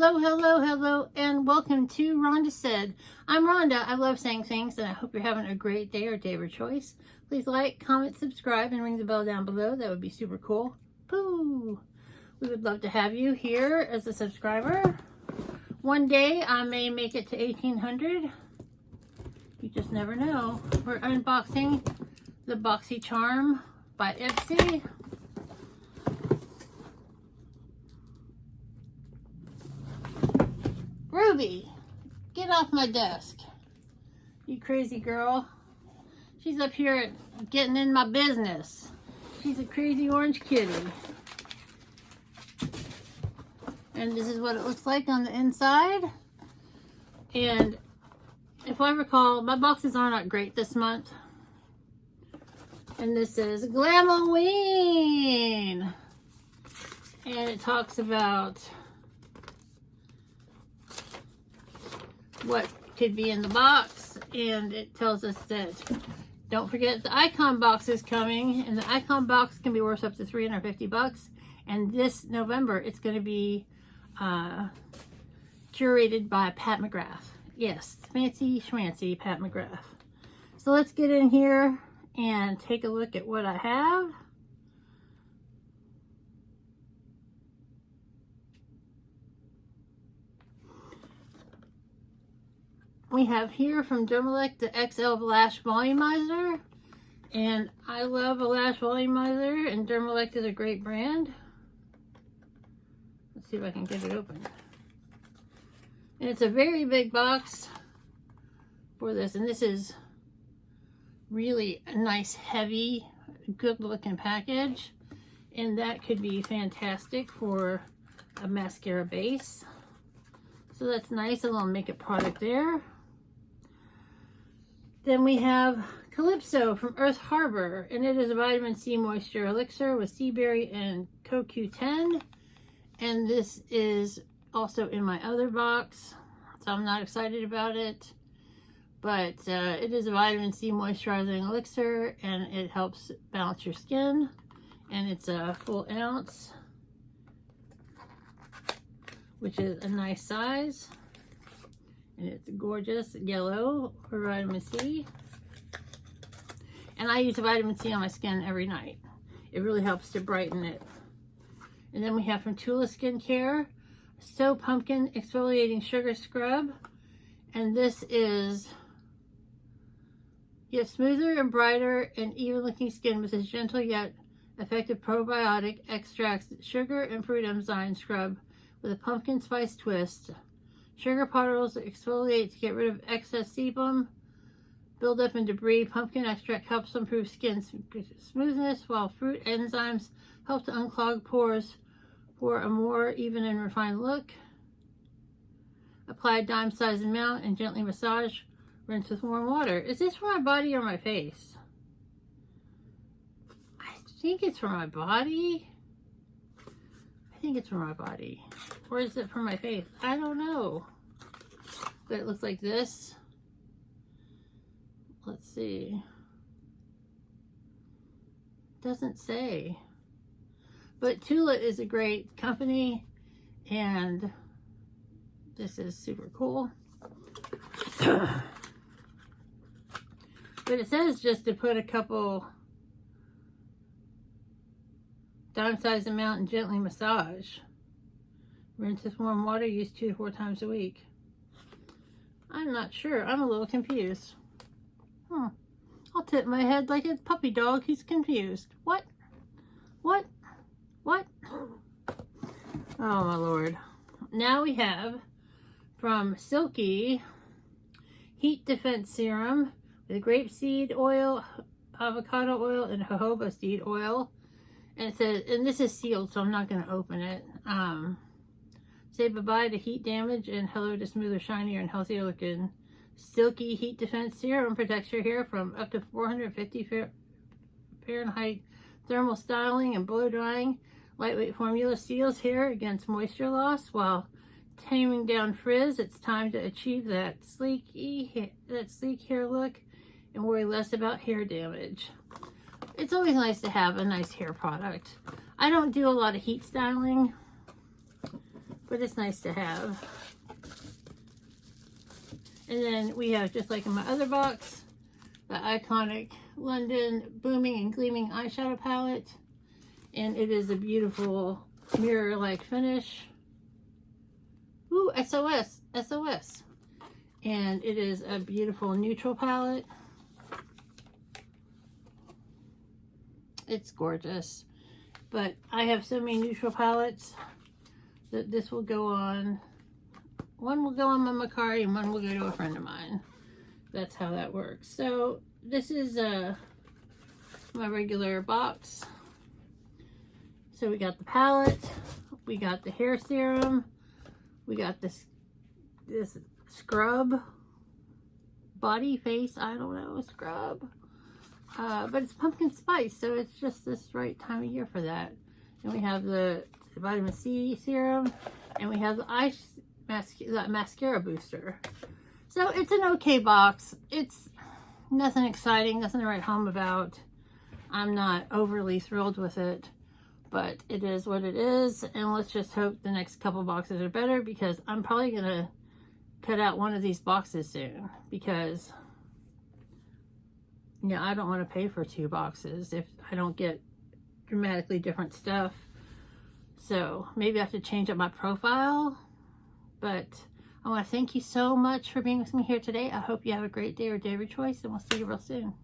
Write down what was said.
Hello, hello, hello, and welcome to Rhonda Said. I'm Rhonda. I love saying things, and I hope you're having a great day or day of your choice. Please like, comment, subscribe, and ring the bell down below. That would be super cool. Pooh! We would love to have you here as a subscriber. One day, I may make it to 1,800. You just never know. We're unboxing the Boxychar by Ipsy. Ruby, get off my desk. You crazy girl. She's up here getting in my business. She's a crazy orange kitty. And this is what it looks like on the inside. And if I recall, my boxes are not great this month. And this is Glamoween. And it talks about what could be in the box, and it tells us that don't forget the icon box is coming, and the icon box can be worth up to 350 bucks. And this November it's going to be curated by Pat McGrath. Yes, fancy schmancy Pat McGrath. So let's get in here and take a look at what I have. We have here from Dermalect the XL Lash Volumizer, and I love a lash volumizer, and Dermalect is a great brand. Let's see if I can get it open. And it's a very big box for this, and this is really a nice, heavy, good looking package, and that could be fantastic for a mascara base. So that's nice, a little makeup product there. Then we have Calypso from Earth Harbor, and it is a vitamin C moisture elixir with sea berry and CoQ10. And this is also in my other box, so I'm not excited about it. But it is a vitamin C moisturizing elixir, and it helps balance your skin. And it's a full ounce, which is a nice size. And it's gorgeous yellow for vitamin C. And I use vitamin C on my skin every night. It really helps to brighten it. And then we have from Tula Skincare, So Pumpkin Exfoliating Sugar Scrub. And this is, you have smoother and brighter and even looking skin with this gentle yet effective probiotic extracts, sugar and fruit enzyme scrub with a pumpkin spice twist. Sugar particles exfoliate to get rid of excess sebum, buildup and debris. Pumpkin extract helps improve skin smoothness, while fruit enzymes help to unclog pores for a more even and refined look. Apply a dime-sized amount and gently massage. Rinse with warm water. Is this for my body or my face? I think it's for my body. I think it's for my body. Or is it for my face? I don't know. But it looks like this. Let's see. Doesn't say. But Tula is a great company, and this is super cool. But it says just to put a couple dime-sized amount and gently massage. Rinse with warm water, use 2 to 4 times a week. I'm not sure. I'm a little confused. I'll tip my head like a puppy dog who's confused. What? What? What? Oh my lord. Now we have from Silky Heat Defense Serum with grapeseed oil, avocado oil, and jojoba seed oil. And it says, and this is sealed, so I'm not going to open it. Say bye-bye to heat damage and hello to smoother, shinier, and healthier looking. Silky Heat Defense Serum protects your hair from up to 450 Fahrenheit thermal styling and blow drying. Lightweight formula seals hair against moisture loss while taming down frizz. It's time to achieve that sleek hair look and worry less about hair damage. It's always nice to have a nice hair product. I don't do a lot of heat styling, but but it's nice to have. And then we have, just like in my other box, the iconic London Booming and Gleaming eyeshadow palette. And it is a beautiful mirror-like finish. Ooh, SOS, SOS. And it is a beautiful neutral palette. It's gorgeous. But I have so many neutral palettes that this will go on. One will go on my Macari and one will go to a friend of mine. That's how that works. So this is my regular box. So we got the palette, we got the hair serum, we got this scrub, body, face, I don't know, scrub. But it's pumpkin spice, so it's just this right time of year for that. And we have the vitamin C serum, and we have the mascara booster. So it's an okay box. It's nothing exciting, nothing to write home about. I'm not overly thrilled with it, but it is what it is. And let's just hope the next couple boxes are better, because I'm probably gonna cut out one of these boxes soon, because yeah, I don't want to pay for 2 boxes if I don't get dramatically different stuff. So maybe I have to change up my profile. But I want to thank you so much for being with me here today. I hope you have a great day or day of your choice, and we'll see you real soon.